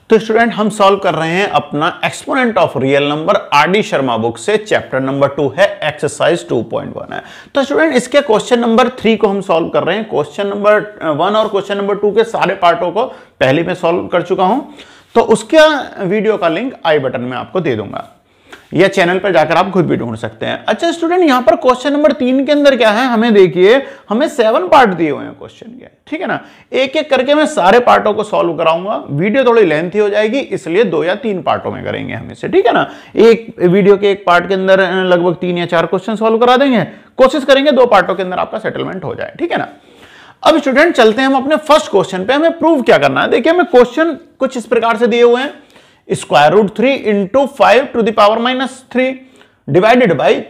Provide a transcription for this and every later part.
तो स्टूडेंट हम सॉल्व कर रहे हैं अपना exponent of real number RD. Sharma book से। चैप्टर नंबर 2 है, एक्सरसाइज 2.1 है। तो स्टूडेंट इसके क्वेश्चन नंबर 3 को हम सॉल्व कर रहे हैं। क्वेश्चन नंबर 1 और क्वेश्चन नंबर 2 के सारे पार्टों को पहले मैं सॉल्व कर चुका हूं, तो उसका वीडियो का लिंक आई बटन में आपको दे दूंगा, या चैनल पर जाकर आप खुद भी ढूंढ सकते हैं। अच्छा स्टूडेंट, यहां पर क्वेश्चन नंबर 3 के अंदर क्या है, हमें देखिए हमें 7 पार्ट दिए हुए हैं क्वेश्चन के, ठीक है ना। एक एक करके मैं सारे पार्टों को सॉल्व कराऊंगा। वीडियो थोड़ी लेंथी हो जाएगी, इसलिए 2 या 3 पार्टों में करेंगे हम इसे, ठीक है ना। एक वीडियो के एक पार्ट के अंदर लगभग 3 या 4 क्वेश्चन सॉल्व करा देंगे। कोशिश करेंगे 2 पार्टों के अंदर आपका सेटलमेंट हो जाए, ठीक है ना। अब स्टूडेंट चलते हैं हम अपने फर्स्ट क्वेश्चन पे। हमें प्रूव क्या करना है। देखिए हमें क्वेश्चन कुछ इस प्रकार से दिए हुए हैं, square root 3 into 5 to the power -3 divided by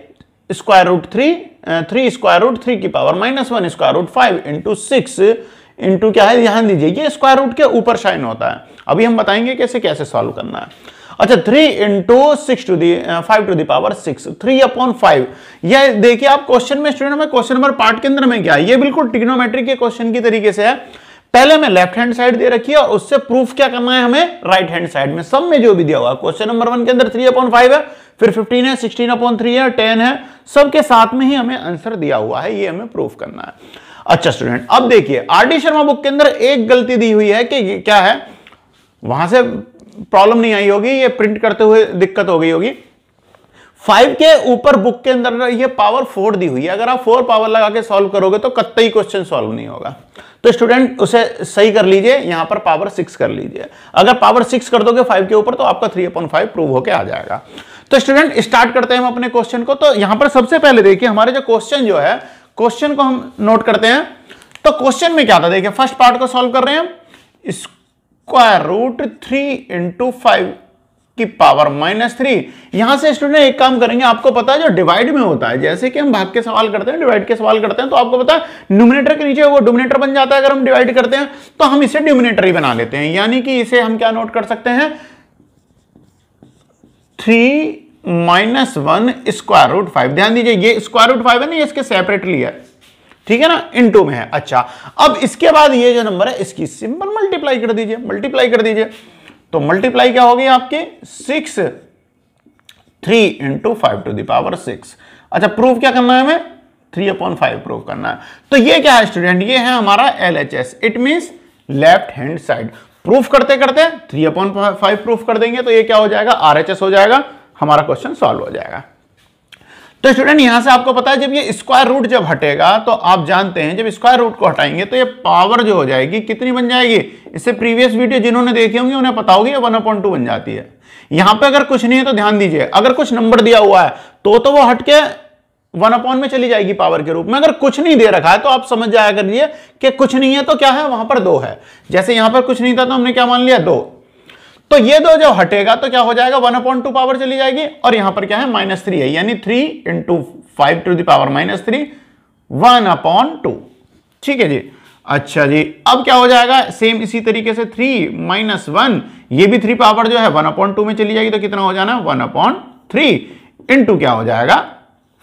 square root 3 square root 3 की power -1 square root 5 into 6 into क्या है, ध्यान दीजिए ये स्क्वायर रूट के ऊपर शाइन होता है। अभी हम बताएंगे कैसे कैसे सॉल्व करना है। अच्छा 3 into 6 to the 5 to the power 6 3/5। यह देखिए आप क्वेश्चन में स्टूडेंट में क्वेश्चन नंबर पार्ट के अंदर में क्या है, ये बिल्कुल ट्रिग्नोमेट्री के क्वेश्चन की तरीके से है। पहले हमें लेफ्ट हैंड साइड दे रखी है और उससे प्रूफ क्या करना है हमें राइट हैंड साइड में। सब में जो भी दिया हुआ है, क्वेश्चन नंबर 1 के अंदर 3/5 है, फिर 15 है, 16/3 है, 10 है, सबके साथ में ही हमें आंसर दिया हुआ है, ये हमें प्रूफ करना है। अच्छा स्टूडेंट, अब देखिए आर.डी. शर्मा बुक के अंदर एक गलती दी हुई है कि क्या है, वहां से प्रॉब्लम नहीं आई होगी, ये प्रिंट करते हुए दिक्कत हो गई होगी। 5 के ऊपर बुक के अंदर ये पावर 4 दी हुई है। अगर आप 4 पावर लगा के सॉल्व करोगे तो कतई क्वेश्चन सॉल्व नहीं होगा। तो स्टूडेंट उसे सही कर लीजिए, यहां पर पावर 6 कर लीजिए। अगर पावर 6 कर दोगे 5 के ऊपर तो आपका 3/5 प्रूव होके आ जाएगा। तो स्टूडेंट स्टार्ट करते हैं हम अपने क्वेश्चन को। तो यहां पर सबसे पहले देखिए हमारे जो क्वेश्चन जो है, क्वेश्चन को हम नोट करते हैं। तो क्वेश्चन में क्या था, देखिए फर्स्ट पार्ट को सॉल्व कर रहे हैं, स्क्वायर रूट 3 इंटू 5 की पावर -3। यहां से स्टूडेंट एक काम करेंगे, आपको पता है जो डिवाइड में होता है, जैसे कि हम भाग के सवाल करते हैं, डिवाइड के सवाल करते हैं, तो आपको पता है न्यूमरेटर के नीचे वो डिनोमिनेटर बन जाता है। अगर हम डिवाइड करते हैं तो हम इसे डिनोमिनेटर ही बना लेते हैं, यानी कि इसे हम क्या नोट कर सकते हैं, 3 - 1 स्क्वायर रूट 5। ध्यान दीजिए ये स्क्वायर रूट 5 है ना, ये इसके सेपरेटली है, ठीक है ना, इनटू में है। अच्छा अब इसके बाद ये जो नंबर है इसकी सिंपल मल्टीप्लाई कर दीजिए, मल्टीप्लाई कर दीजिए। तो मल्टीप्लाई क्या होगी आपकी 6 3 इंटू 5 टू द पावर 6। अच्छा प्रूफ क्या करना है हमें, 3/5 प्रूफ करना है। तो ये क्या है स्टूडेंट, ये है हमारा LHS, it means left hand side. Proof करते करते 3/5 प्रूफ कर देंगे तो ये क्या हो जाएगा, RHS हो जाएगा, हमारा क्वेश्चन सॉल्व हो जाएगा। तो स्टूडेंट यहां से आपको पता है जब ये स्क्वायर रूट जब हटेगा तो आप जानते हैं जब स्क्वायर रूट को हटाएंगे तो ये पावर जो हो जाएगी कितनी बन जाएगी। इससे प्रीवियस वीडियो जिन्होंने देखे होंगे उन्हें पता होगी 1/2 बन जाती है। यहां पे अगर कुछ नहीं है तो ध्यान दीजिए, अगर कुछ नंबर दिया हुआ है तो वो हटके 1/, में चली जाएगी पावर के रूप में। अगर कुछ नहीं दे रखा है तो आप समझ जाया करिए कि कुछ नहीं है तो क्या है, वहां पर 2 है। जैसे यहां पर कुछ नहीं था तो हमने क्या मान लिया 2, तो ये 2 जब हटेगा तो क्या हो जाएगा, 1/2 पावर चली जाएगी, और यहां पर क्या है -3 है, यानी 3 इंटू 5 टू द पावर -3 1/2। ठीक है जी। अच्छा जी, अब क्या हो जाएगा, सेम इसी तरीके से 3 - 1, ये भी 3 पावर जो है 1/2 में चली जाएगी, तो कितना हो जाना 1/3 इंटू क्या हो जाएगा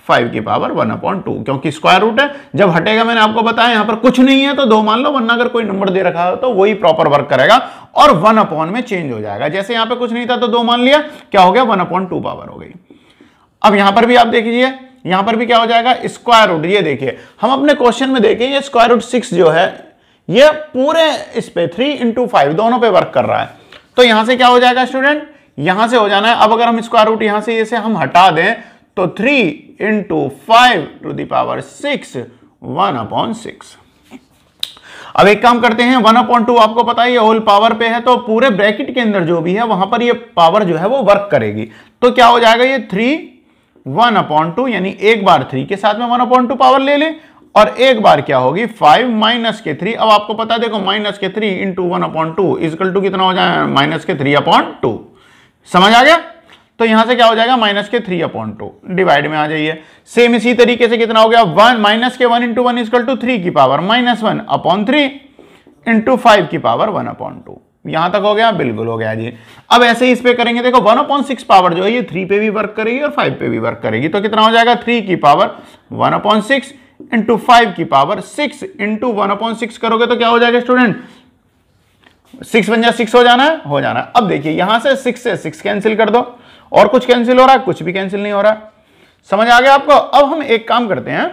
5 की पावर 1/2, क्योंकि स्क्वायर रूट है। जब हटेगा मैंने आपको बताया यहां पर कुछ नहीं है तो 2 मान लो, वरना अगर कोई नंबर दे रखा हो तो वही प्रॉपर वर्क करेगा और 1/, में चेंज हो जाएगा। जैसे यहां पे कुछ नहीं था तो 2 मान लिया, क्या हो गया 1/2 पावर हो गई। अब यहां पर भी आप देख लीजिए, यहां पर भी क्या हो जाएगा स्क्वायर रूट। ये देखिए हम अपने क्वेश्चन में देखें, ये स्क्वायर रूट 6 जो है ये पूरे इस पे 3 इंटू 5 दोनों पे वर्क कर रहा है। तो यहां से क्या हो जाएगा स्टूडेंट, यहां से हो जाना है। अब अगर हम स्क्वायर रूट यहां से इसे हम हटा दें तो 3 इंटू 5 टू द पावर 6 1/6। अब एक काम करते हैं, 1/2 आपको पता है ये होल पावर पे है, तो पूरे ब्रैकेट के अंदर जो भी है वहां पर ये पावर जो है वो वर्क करेगी। तो क्या हो जाएगा, ये 3 1/2, यानी एक बार 3 के साथ में 1/2 पावर ले ले, और एक बार क्या होगी 5 - के 3। अब आपको पता है देखो -3 इंटू 1/2 इक्वल टू कितना हो जाएगा -3/2। समझ आ गया। तो यहां से क्या हो जाएगा -3/2, डिवाइड में आ जाइए। सेम इसी तरीके से कितना हो गया 1 इंटू 1 इक्वल टू 3 की पावर -1/3 इंटू 5 की पावर 1/2। यहां तक हो गया, बिल्कुल हो गया जी। अब ऐसे ही इस पे करेंगे, देखो 1/6 पावर जो है ये 3 पे भी वर्क करेगी और 5 पे भी वर्क करेगी। तो कितना हो जाएगा 3 की पावर 1/6 इंटू 5 की पावर 6 इंटू 1/6 करोगे तो क्या हो जाएगा स्टूडेंट 6 बन जा 6 हो जाना है, हो जाना है। अब देखिए यहां से 6 से 6 कैंसिल कर दो, और कुछ कैंसिल हो रहा है? कुछ भी कैंसिल नहीं हो रहा। समझ आ गया आपको? अब हम एक काम करते हैं,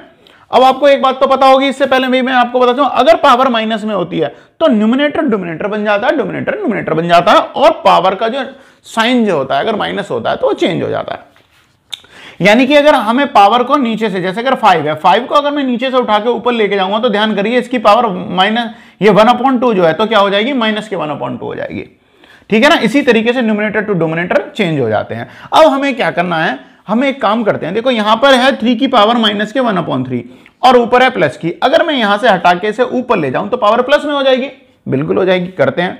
अब आपको एक बात तो पता होगी, इससे पहले भी मैं आपको बताता हूं, अगर पावर माइनस में होती है तो न्यूमरेटर डोमिनेटर बन जाता है, डोमिनेटर न्यूमरेटर बन जाता है, और पावर का जो साइन जो होता है अगर माइनस होता है तो वो चेंज हो जाता है। यानी कि अगर हमें पावर को नीचे से, जैसे अगर 5 है, 5 को अगर मैं नीचे से उठा के ऊपर लेके जाऊंगा तो ध्यान करिए इसकी पावर माइनस, ये 1/2 जो है तो क्या हो जाएगी? माइनस के 1/2 हो जाएगी। ठीक है ना? इसी तरीके से न्यूमरेटर टू डोमिनेटर चेंज हो जाते हैं। अब हमें क्या करना है, हमें एक काम करते हैं, देखो यहां पर है 3 की पावर माइनस के 1/3 और ऊपर है प्लस की। अगर मैं यहां से हटा के इसे ऊपर ले जाऊं तो पावर प्लस में हो जाएगी। बिल्कुल हो जाएगी। करते हैं,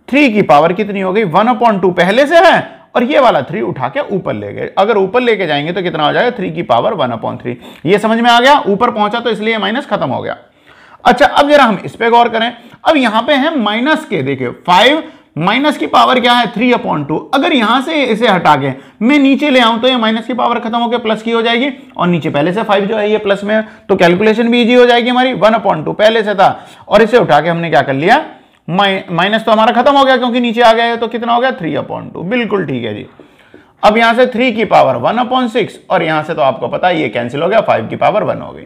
3 की पावर कितनी हो गई? 1/2 पहले से है, और ये वाला 3 उठा के ऊपर ले गए। अगर ऊपर लेके जाएंगे तो कितना हो जाएगा? 3 की पावर 1/3। ये समझ में आ गया? ऊपर पहुंचा तो इसलिए माइनस खत्म हो गया। अच्छा, अब जरा हम इस पे गौर करें। अब यहां पे है माइनस के, देखिए 5 माइनस की पावर क्या है? 3/2। अगर यहां से इसे हटा के मैं नीचे ले आऊं तो ये माइनस की पावर खत्म होकर प्लस की हो जाएगी, और नीचे पहले से 5 जो है ये प्लस में है, तो कैलकुलेशन भी इजी हो जाएगी हमारी। 1/2 पहले से था, और इसे उठा के हमने क्या कर लिया? माइनस तो हमारा खत्म हो गया क्योंकि नीचे आ गया है, तो कितना हो गया? 3/2। बिल्कुल ठीक है जी। अब यहां से 3 की पावर 1/6, और यहां से तो आपको पता है ये कैंसिल हो गया, 5 की पावर 1 हो गई।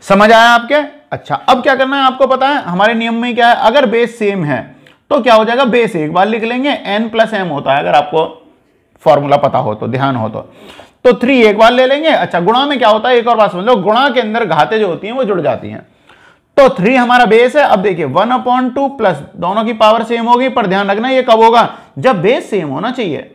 समझ आया आपके? अच्छा, अब क्या करना है आपको पता है, हमारे नियम में क्या है, अगर बेस सेम है तो क्या हो जाएगा? बेस एक बार लिख लेंगे, n + m होता है, अगर आपको फॉर्मूला पता हो तो, ध्यान हो तो 3 एक बार ले लेंगे। अच्छा, गुणा में क्या होता है, एक और बात समझ लो, गुणा के अंदर घातें जो होती हैं वो जुड़ जाती हैं। तो 3 हमारा बेस है। अब देखिए 1/2 प्लस दोनों की पावर सेम होगी, पर ध्यान रखना ये कब होगा? जब बेस सेम होना चाहिए।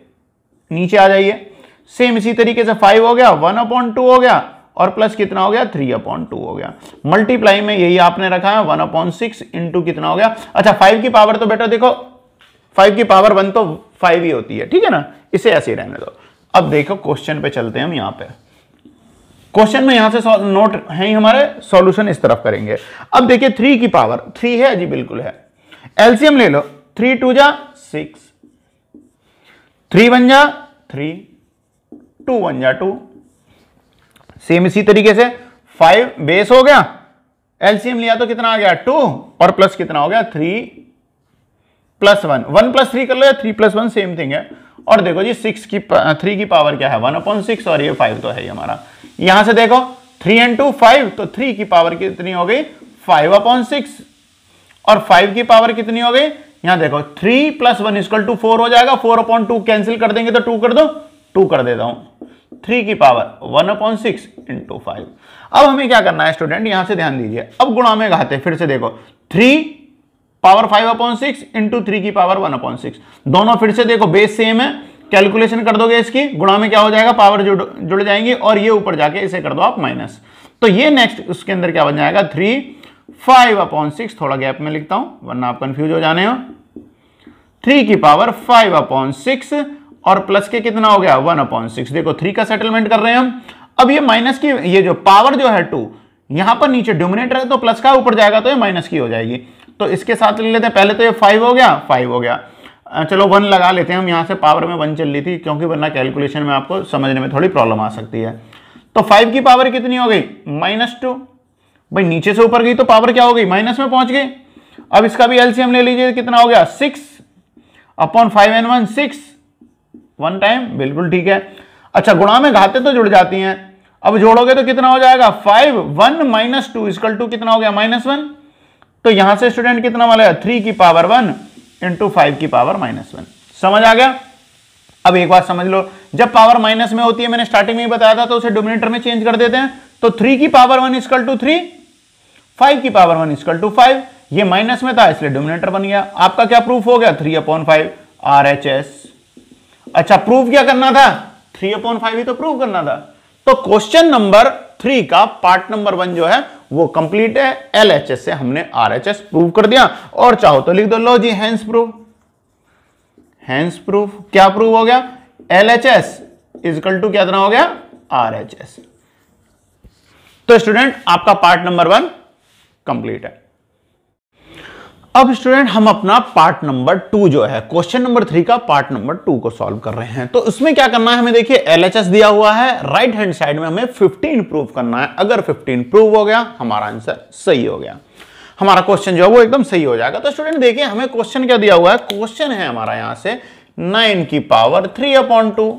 नीचे आ जाइए, सेम इसी तरीके से 5 हो गया, 1/2 हो गया, और प्लस कितना हो गया? 3/2 हो गया। मल्टीप्लाई में यही आपने रखा है, 1/6 इंटू कितना हो गया? अच्छा, 5 की पावर तो बेटा देखो 5 की पावर 1 तो 5 ही होती है, ठीक है ना? इसे ऐसे ही रहने दो। अब देखो क्वेश्चन पे चलते हैं हम। यहां पे क्वेश्चन में यहां से नोट है ही हमारे, सॉल्यूशन इस तरफ करेंगे। अब देखिए 3 की पावर 3 है जी, बिल्कुल है। एलसीएम ले लो, 3 2 जा 6, 3 1 जा 3, 2 1 जा 2। सेम इसी तरीके से 5 बेस हो गया, एलसीएम लिया तो कितना आ गया? 2, और प्लस कितना हो गया? 3 + 1, 1 + 3 कर लो, या 3 + 1 सेम थिंग है। और देखो जी 3 की पावर क्या है? 1/6, और ये 5 तो है ही हमारा। यहां से देखो 3 × 2 5, तो 3 की पावर कितनी हो गई? 5/6, और 5 की पावर कितनी हो गई? यहां देखो 3 + 1 = 4 हो जाएगा। 4/2 कैंसिल कर देंगे तो 2 कर दो, 2 कर देता हूं। 3 की पावर 1/6 × 5। अब हमें क्या करना है स्टूडेंट, यहां से ध्यान दीजिए। अब गुणा में घाते, फिर से देखो 3 पावर 5/6 × 3 की पावर 1/6, दोनों फिर से देखो बेस सेम है, कैलकुलेशन कर दोगे इसकी, गुणा में क्या हो जाएगा? पावर जुड़ जाएंगी, और ये ऊपर जाके इसे कर दो आप माइनस। तो ये नेक्स्ट उसके अंदर क्या बन जाएगा? 3 5/6, थोड़ा गैप में लिखता हूं वरना आप कंफ्यूज हो जाने हो। 3 की पावर 5/6, और प्लस के कितना हो गया? 1/6। देखो 3 का सेटलमेंट कर रहे हैं हम। अब ये माइनस की, ये जो पावर जो है 2, यहां पर नीचे डोमिनेटर है तो प्लस का, ऊपर जाएगा तो ये माइनस की हो जाएगी। तो इसके साथ ले लेते हैं, पहले तो ये 5 हो गया, 5 हो गया। चलो 1 लगा लेते हैं हम, यहां से पावर में 1 चल रही थी, क्योंकि वरना कैलकुलेशन में आपको समझने में थोड़ी प्रॉब्लम आ सकती है। तो 5 की पावर कितनी हो गई? -2। भाई नीचे से ऊपर गई तो पावर क्या हो गई? माइनस में पहुंच गई। अब इसका भी एलसीएम ले लीजिए, कितना हो गया? 6/5 n 1, 6 1 टाइम, बिल्कुल ठीक है। अच्छा, गुणा में घातें तो जुड़ जाती हैं, अब जोड़ोगे तो कितना हो जाएगा? 5 1 - 2 = कितना हो गया? -1। तो यहां से स्टूडेंट कितना वाला? 3 की पावर 1 × 5 की पावर -1। समझ आ गया? अब एक बात समझ लो, जब पावर माइनस में होती है, मैंने स्टार्टिंग में ही बताया था, तो उसे डोमिनेटर में चेंज कर देते हैं। तो 3 की पावर 1 = 3, 5 की पावर 1 = 5। ये माइनस में था इसलिए डोमिनेटर बन गया। आपका क्या प्रूफ हो गया? 3/5 RHS। अच्छा, प्रूफ क्या करना था? 3/5 ही तो प्रूव करना था। तो क्वेश्चन नंबर 3 का पार्ट नंबर 1 जो है वो कंप्लीट है। LHS से हमने RHS प्रूव कर दिया, और चाहो तो लिख दो, लो जी हेंस प्रूफ। हेंस प्रूफ क्या प्रूव हो गया? LHS = कितना हो गया? RHS। तो स्टूडेंट आपका पार्ट नंबर 1 कंप्लीट है। अब स्टूडेंट हम अपना पार्ट नंबर 2 जो है, क्वेश्चन नंबर 3 का पार्ट नंबर 2 को सॉल्व कर रहे हैं। तो उसमें क्या करना है हमें, देखिए LHS दिया हुआ है, राइट हैंड साइड में हमें 15 प्रूव करना है। अगर 15 प्रूव हो गया, हमारा आंसर सही हो गया। हमारा क्वेश्चन जो है वो एकदम सही हो जाएगा। तो स्टूडेंट देखिए हमें क्वेश्चन क्या दिया हुआ है, क्वेश्चन है हमारा यहां से 9 की पावर 3/2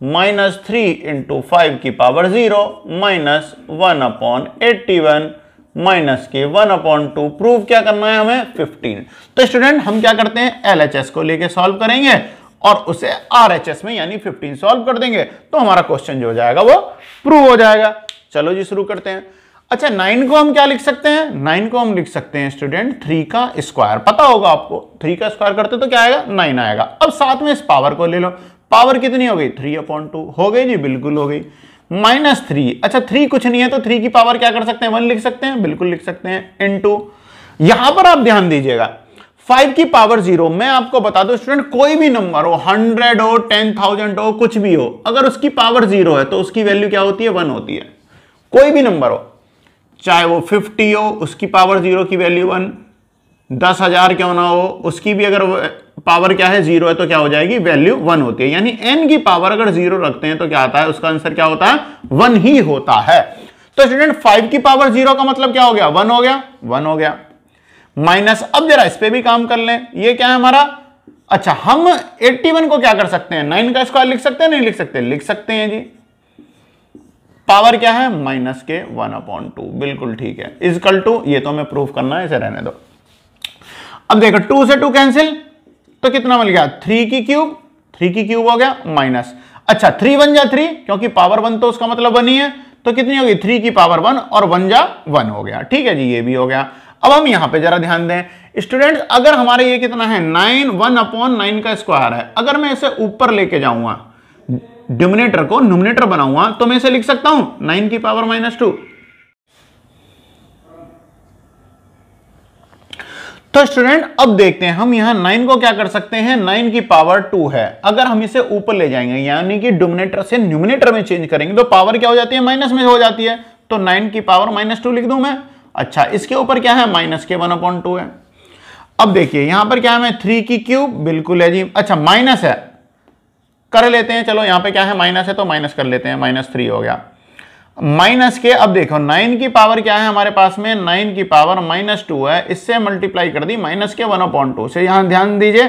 माइनस 3 इंटू 5 की पावर 0 माइनस 1/81 माइनस के 1/2। प्रूव क्या करना है हमें 15। तो स्टूडेंट हम क्या करते हैं, LHS को लेके सॉल्व करेंगे और उसे RHS में यानी 15 सॉल्व कर देंगे, तो हमारा क्वेश्चन जो हो जाएगा वो प्रूव हो जाएगा। चलो जी शुरू करते हैं। अच्छा 9 को हम क्या लिख सकते हैं, 9 को हम लिख सकते हैं स्टूडेंट 3 का स्क्वायर। पता होगा आपको 3 का स्क्वायर करते तो क्या आएगा 9 आएगा। अब साथ में इस पावर को ले लो, पावर कितनी हो गई 3/2 हो गई जी, बिल्कुल हो गई। माइनस 3, अच्छा 3 कुछ नहीं है तो 3 की पावर क्या कर सकते हैं 1 लिख सकते हैं, बिल्कुल लिख सकते हैं। इनटू यहां पर आप ध्यान दीजिएगा 5 की पावर 0। मैं आपको बता दूं स्टूडेंट कोई भी नंबर हो 100 हो 10,000 हो कुछ भी हो, अगर उसकी पावर 0 है तो उसकी वैल्यू क्या होती है 1 होती है। कोई भी नंबर हो चाहे वो 50 हो उसकी पावर 0 की वैल्यू 1, 10,000 क्यों ना हो उसकी भी अगर पावर क्या है 0 है तो क्या हो जाएगी वैल्यू 1 होती है। यानी n की पावर अगर 0 रखते हैं तो क्या आता है, उसका आंसर क्या होता है 1 ही होता है। तो स्टूडेंट 5 की पावर 0 का मतलब क्या हो गया 1 हो गया, 1 हो गया। माइनस, अब जरा इस पे भी काम कर लें, ये क्या है हमारा, अच्छा हम 81 को क्या कर सकते हैं 9 का स्क्वायर लिख सकते हैं, नहीं लिख सकते, लिख सकते हैं जी। पावर क्या है माइनस के 1/2, बिल्कुल ठीक है। इजकल टू, ये तो हमें प्रूफ करना है, इसे रहने दो। अब देखो 2 से 2 कैंसिल तो कितना मिल गया 3 की क्यूब, 3 की क्यूब हो गया माइनस, अच्छा 3 1 जा 3 क्योंकि पावर 1 तो उसका मतलब 1 ही है, तो कितनी होगी 3 की पावर 1 और 1 जा 1 हो गया। ठीक है जी, ये भी हो गया। अब हम यहां पे जरा ध्यान दें स्टूडेंट्स, अगर हमारे ये कितना है 9 1/9 का स्क्वायर है, अगर मैं इसे ऊपर लेके जाऊंगा डिनोमिनेटर को न्यूमरेटर बनाऊंगा तो मैं इसे लिख सकता हूं 9 की पावर -2। तो स्टूडेंट अब देखते हैं हम यहां 9 को क्या कर सकते हैं, 9 की पावर 2 है, अगर हम इसे ऊपर ले जाएंगे यानी कि डिनोमिनेटर से न्यूमरेटर में चेंज करेंगे तो पावर क्या हो जाती है माइनस में हो जाती है, तो 9 की पावर -2 लिख दूं मैं। अच्छा इसके ऊपर क्या है माइनस के 1/2 है। अब देखिए यहां पर क्या है 3 की क्यूब, बिल्कुल है जी। अच्छा माइनस है, कर लेते हैं, चलो यहां पे क्या है माइनस है तो माइनस कर लेते हैं, -3 हो गया। माइनस के, अब देखो 9 की पावर क्या है हमारे पास में 9 की पावर -2 है, इससे मल्टीप्लाई कर दी माइनस के 1/2 से। यहां ध्यान दीजिए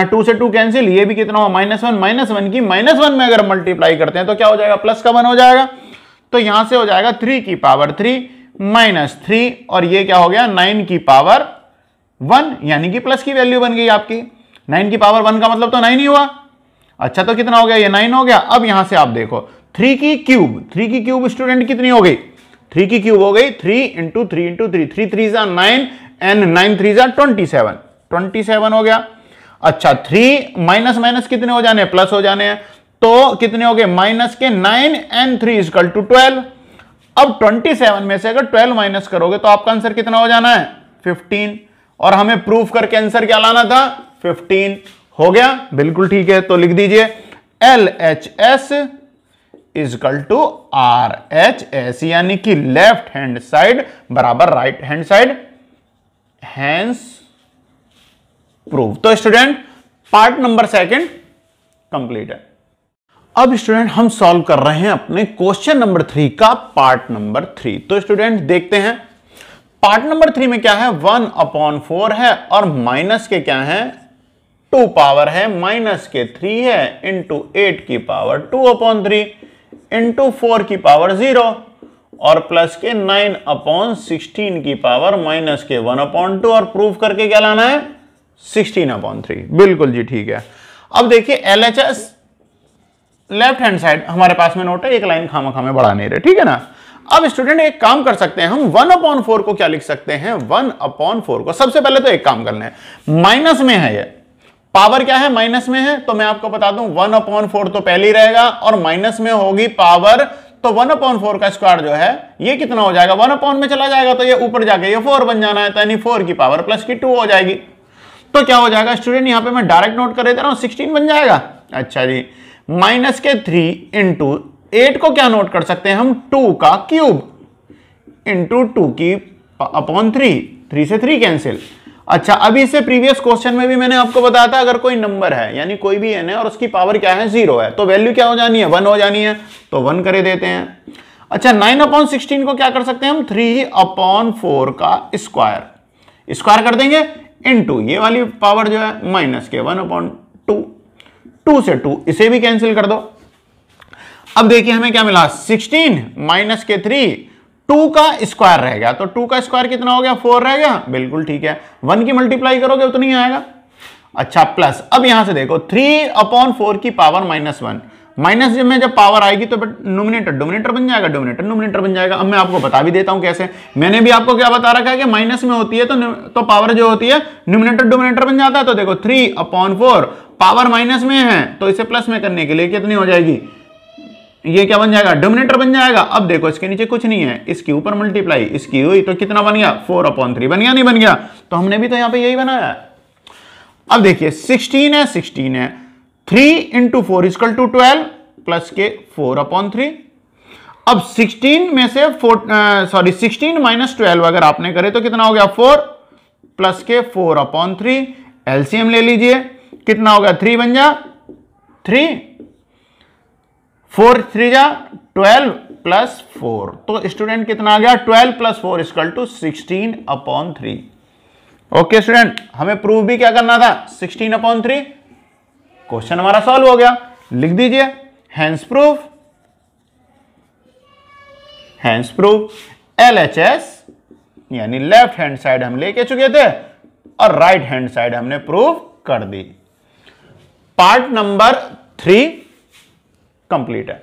2 से 2 कैंसिल, ये भी कितना हुआ -1, -1 की -1 में अगर मल्टीप्लाई करते हैं तो क्या हो जाएगा प्लस का 1 हो जाएगा, तो यहां से हो जाएगा 3 की पावर 3 -3 और ये क्या हो गया 9 की पावर 1 यानी कि प्लस की वैल्यू बन गई आपकी। 9 की पावर 1 का मतलब तो 9 ही हुआ। अच्छा तो कितना हो गया ये 9 हो गया। अब यहां से आप देखो 3 की क्यूब स्टूडेंट कितनी हो गई 3 की क्यूब हो गई 3 × 3 × 3, 3 3 जा 9 एंड 9 3 जा 27 हो गया। अच्छा 3 माइनस माइनस कितने हो जाने प्लस हो जाने हैं, तो कितने हो गए माइनस के 9 एंड 3 = 12। अब 27 में से अगर 12 माइनस करोगे तो आपका आंसर कितना हो जाना है 15, और हमें प्रूफ करके आंसर क्या लाना था 15 हो गया, बिल्कुल ठीक है। तो लिख दीजिए LHS = RHS यानी कि लेफ्ट हैंड साइड बराबर right hand side, hence proof. तो स्टूडेंट पार्ट नंबर 2 कंप्लीट है। अब स्टूडेंट हम सॉल्व कर रहे हैं अपने क्वेश्चन नंबर 3 का पार्ट नंबर 3। तो स्टूडेंट देखते हैं पार्ट नंबर 3 में क्या है 1/4 है और माइनस के क्या है 2 पावर है, माइनस के 3 है इंटू 8 की पावर 2/3 इंटू 4 की पावर 0 और प्लस के 9/16 की पावर माइनस के 1/2 और प्रूफ करके क्या लाना है 16/3। बिल्कुल जी ठीक है। अब देखिए LHS लेफ्ट हैंड साइड हमारे पास में नोट है, एक लाइन खामा खामे बढ़ा नहीं रहे, ठीक है ना। अब स्टूडेंट एक काम कर सकते हैं हम 1/4 को क्या लिख सकते हैं 1/4 को सबसे पहले तो एक काम कर लें, माइनस में है ये पावर क्या है माइनस में है, तो मैं आपको बता दूं 1/4 तो पहले ही रहेगा और माइनस में होगी पावर, तो 1/4 का स्क्वायर जो है ये कितना हो जाएगा 1/4 में चला जाएगा तो ये ऊपर जाके ये 4 बन जाना है, तो यानी 4 की पावर प्लस की 2 हो जाएगी। तो क्या हो जाएगा स्टूडेंट यहां पे मैं डायरेक्ट नोट कर देता हूं 16 बन जाएगा। अच्छा जी माइनस के 3 इंटू 8 को क्या नोट कर सकते हैं हम 2 का क्यूब इंटू 2 की अपॉन 3 से 3 कैंसिल। अच्छा अभी इससे प्रीवियस क्वेश्चन में भी मैंने आपको बताया था अगर कोई नंबर है यानी कोई भी n है और उसकी पावर क्या है 0 है तो वैल्यू क्या हो जानी है 1 हो जानी है, तो 1 करे देते हैं। अच्छा 9/16 को क्या कर सकते हैं हम, 3/4 का स्क्वायर कर देंगे इनटू ये वाली पावर जो है माइनस के 1/2, 2 से 2 इसे भी कैंसिल कर दो। अब देखिए हमें क्या मिला, 16 माइनस के 3, 2 का स्क्वायर रह गया, तो 2 का स्क्वायर कितना हो गया, 4 रह गया, बिल्कुल ठीक है, 1 की मल्टीप्लाई करोगे उतना ही आएगा। अच्छा प्लस, अब यहां से देखो 3/4 की पावर -1, माइनस में जब पावर आएगी तो न्यूमरेटर डोमिनेटर बन जाएगा, डोमिनेटर न्यूमरेटर बन जाएगा। अब मैं आपको बता भी देता हूं कैसे, मैंने भी आपको क्या बता रखा है कि माइनस में होती है तो पावर जो होती है न्यूमरेटर डोमिनेटर बन जाता है। तो देखो 3/4 पावर माइनस में है तो इसे प्लस में करने के लिए कितनी हो जाएगी, ये क्या बन जाएगा, डोमिनेटर बन जाएगा। अब देखो इसके नीचे कुछ नहीं है, इसके ऊपर मल्टीप्लाई इसकी हुई तो कितना बन गया, 4/3 बन गया, नहीं बन गया, तो हमने भी तो यहां पे यही बनाया है। अब देखिए 16 है, 3 × 4 = 12 प्लस के 4/3। अब 16 में से 16 - 12 अगर आपने करे तो कितना हो गया, 4 प्लस के 4/3। एलसीएम ले लीजिए, कितना हो गया, 3 बन जा 3, 4 3 जा 12 प्लस 4, तो स्टूडेंट कितना आ गया, 12 + 4 = 16/3। ओके स्टूडेंट, हमें प्रूफ भी क्या करना था, 16/3। क्वेश्चन हमारा सॉल्व हो गया, लिख दीजिए हेंस प्रूफ LHS यानी लेफ्ट हैंड साइड हम लेके चुके थे और राइट हैंड साइड हमने प्रूफ कर दी। पार्ट नंबर 3 कंप्लीट है।